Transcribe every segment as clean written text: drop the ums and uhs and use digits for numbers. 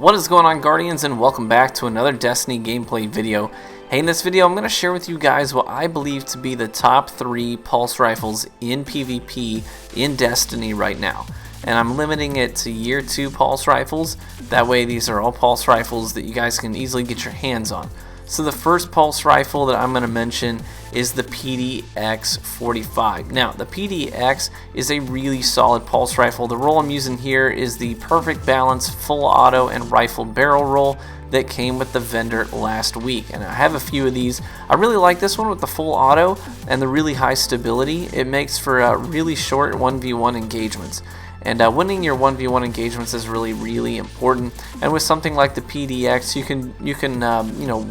What is going on, Guardians, and welcome back to another Destiny gameplay video. Hey, in this video I'm going to share with you guys what I believe to be the top 3 pulse rifles in PvP in Destiny right now. And I'm limiting it to year 2 pulse rifles. That way these are all pulse rifles that you guys can easily get your hands on. So the first pulse rifle that I'm going to mention is the PDX-45. Now, the PDX is a really solid pulse rifle. The roll I'm using here is the perfect balance full auto and rifled barrel roll that came with the vendor last week. And I have a few of these. I really like this one with the full auto and the really high stability. It makes for really short 1v1 engagements. And winning your 1v1 engagements is really important. And with something like the PDX, you can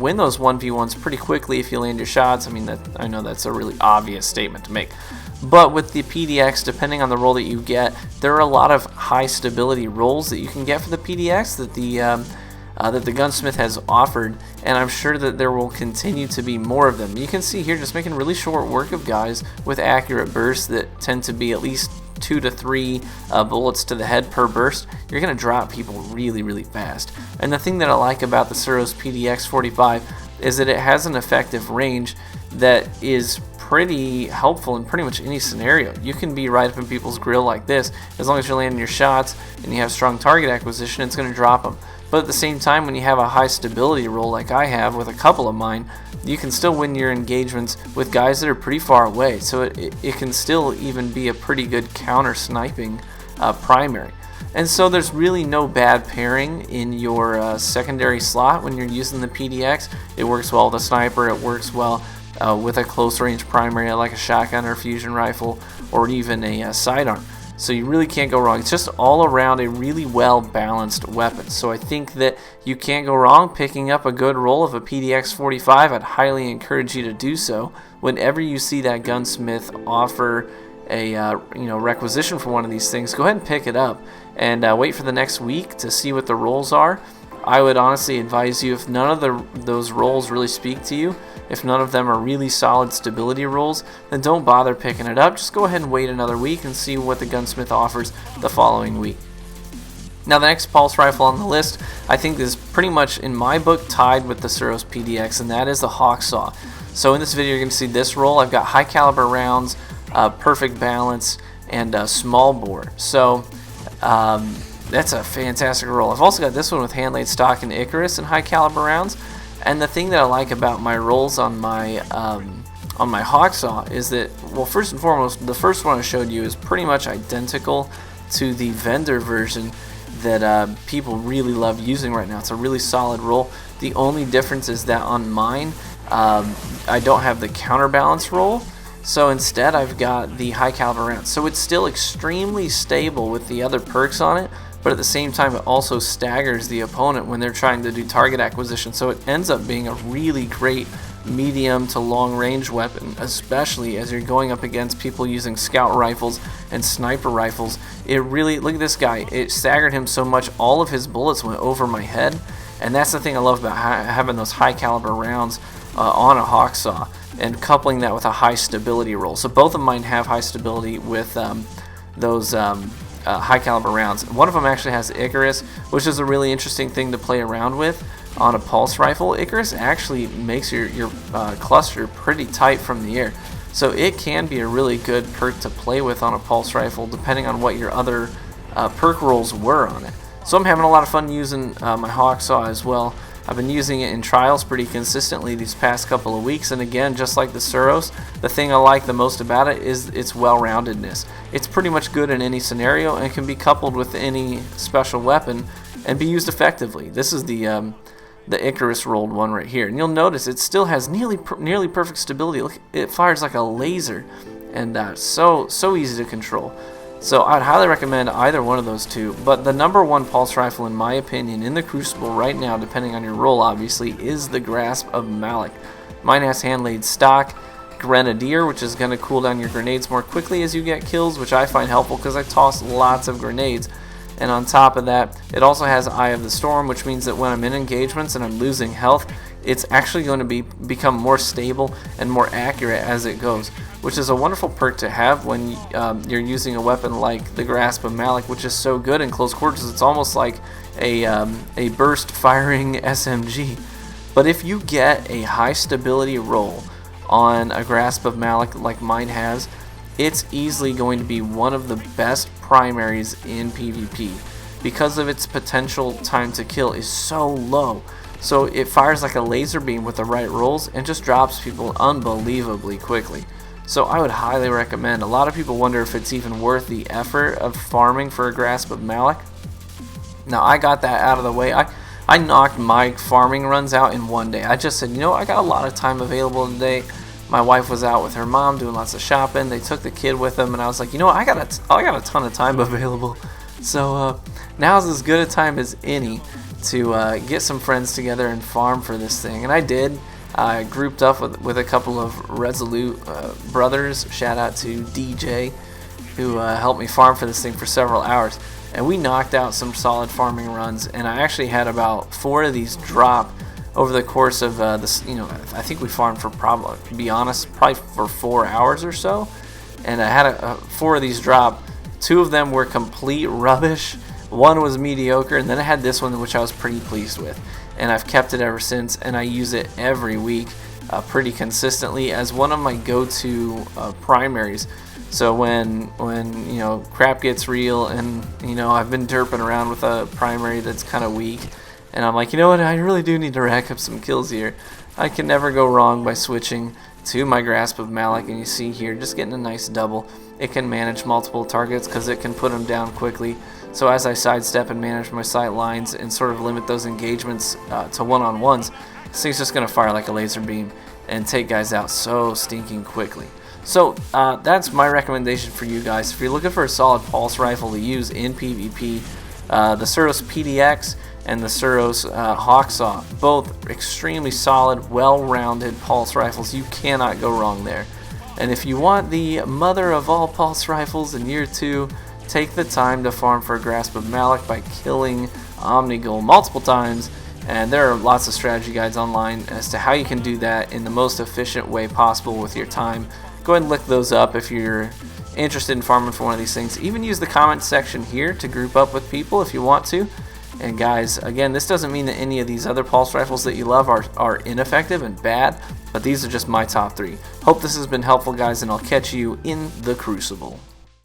win those 1v1s pretty quickly if you land your shots. I mean, I know that's a really obvious statement to make. But with the PDX, depending on the roll that you get, there are a lot of high stability rolls that you can get for the PDX that the gunsmith has offered, and I'm sure that there will continue to be more of them. You can see here just making really short work of guys with accurate bursts that tend to be at least 2 to 3 bullets to the head per burst. You're going to drop people really fast. And the thing that I like about the Suros PDX-45 is that it has an effective range that is pretty helpful in pretty much any scenario. You can be right up in people's grill like this. As long as you're landing your shots and you have strong target acquisition, it's going to drop them. But at the same time, when you have a high stability roll like I have with a couple of mine, you can still win your engagements with guys that are pretty far away. So it can still even be a pretty good counter sniping primary. And so there's really no bad pairing in your secondary slot when you're using the PDX. It works well with a sniper, it works well with a close range primary like a shotgun or a fusion rifle or even a sidearm. So you really can't go wrong. It's just all around a really well balanced weapon. So I think that you can't go wrong picking up a good roll of a PDX-45. I'd highly encourage you to do so. Whenever you see that gunsmith offer a requisition for one of these things, go ahead and pick it up and wait for the next week to see what the rolls are. I would honestly advise you, if none of those rolls really speak to you, if none of them are really solid stability rolls, then don't bother picking it up. Just go ahead and wait another week and see what the gunsmith offers the following week. Now, the next pulse rifle on the list, I think, is pretty much in my book tied with the Suros PDX, and that is the Hawksaw. So in this video you're going to see this roll. I've got high caliber rounds, perfect balance, and small bore. So that's a fantastic roll. I've also got this one with hand laid stock and Icarus and high caliber rounds. And the thing that I like about my rolls on my Hawksaw is that, well, first and foremost, the first one I showed you is pretty much identical to the vendor version that people really love using right now. It's a really solid roll. The only difference is that on mine, I don't have the counterbalance roll. So instead I've got the high caliber rounds. So it's still extremely stable with the other perks on it, but at the same time it also staggers the opponent when they're trying to do target acquisition. So it ends up being a really great medium to long range weapon, especially as you're going up against people using scout rifles and sniper rifles. It really, look at this guy, it staggered him so much all of his bullets went over my head. And that's the thing I love about having those high caliber rounds on a Hawksaw and coupling that with a high stability roll. So both of mine have high stability with those high caliber rounds. One of them actually has Icarus, which is a really interesting thing to play around with on a pulse rifle. Icarus actually makes your cluster pretty tight from the air. So it can be a really good perk to play with on a pulse rifle depending on what your other perk rolls were on it. So I'm having a lot of fun using my Hawksaw as well. I've been using it in trials pretty consistently these past couple of weeks, and again, just like the Suros, the thing I like the most about it is its well-roundedness. It's pretty much good in any scenario and can be coupled with any special weapon and be used effectively. This is the Icarus rolled one right here, and you'll notice it still has nearly perfect stability. Look, it fires like a laser, and so easy to control. So I'd highly recommend either one of those two, but the number one pulse rifle in my opinion in the Crucible right now, depending on your role obviously, is the Grasp of Malok. Mine has hand-laid stock, Grenadier, which is going to cool down your grenades more quickly as you get kills, which I find helpful because I toss lots of grenades. And on top of that, it also has Eye of the Storm, which means that when I'm in engagements and I'm losing health, it's actually going to become more stable and more accurate as it goes, which is a wonderful perk to have when you're using a weapon like the Grasp of Malok, which is so good in close quarters. It's almost like a burst firing SMG. But if you get a high stability roll on a Grasp of Malok like mine has, it's easily going to be one of the best primaries in PvP because of its potential time to kill is so low. So it fires like a laser beam with the right rolls and just drops people unbelievably quickly. So I would highly recommend. A lot of people wonder if it's even worth the effort of farming for a Grasp of Malok. Now I got that out of the way. I knocked my farming runs out in one day. I just said, you know, I got a lot of time available today. My wife was out with her mom doing lots of shopping. They took the kid with them, and I was like, you know what, I got a ton of time available. So now's as good a time as any to get some friends together and farm for this thing. And I did. I grouped up with a couple of Resolute brothers. Shout out to DJ, who helped me farm for this thing for several hours. And we knocked out some solid farming runs. And I actually had about 4 of these drop over the course of this. You know, I think we farmed for probably, to be honest, probably for 4 hours or so. And I had 4 of these drop. 2 of them were complete rubbish. 1 was mediocre, and then I had this one, which I was pretty pleased with. And I've kept it ever since, and I use it every week pretty consistently as one of my go-to primaries. So when you know, crap gets real, and you know, I've been derping around with a primary that's kind of weak, and I'm like, you know what, I really do need to rack up some kills here. I can never go wrong by switching to my Grasp of Malok, and you see here, just getting a nice double. It can manage multiple targets because it can put them down quickly. So as I sidestep and manage my sight lines and sort of limit those engagements to one-on-ones, this thing's just going to fire like a laser beam and take guys out so stinking quickly. So that's my recommendation for you guys. If you're looking for a solid pulse rifle to use in PvP, the Suros PDX and the Suros Hawksaw, both extremely solid, well-rounded pulse rifles. You cannot go wrong there. And if you want the mother of all pulse rifles in year 2, take the time to farm for a Grasp of Malok by killing Omnigul multiple times. And there are lots of strategy guides online as to how you can do that in the most efficient way possible with your time. Go ahead and look those up if you're interested in farming for one of these things. Even use the comment section here to group up with people if you want to. And guys, again, this doesn't mean that any of these other pulse rifles that you love are ineffective and bad, but these are just my top 3. Hope this has been helpful, guys, and I'll catch you in the Crucible.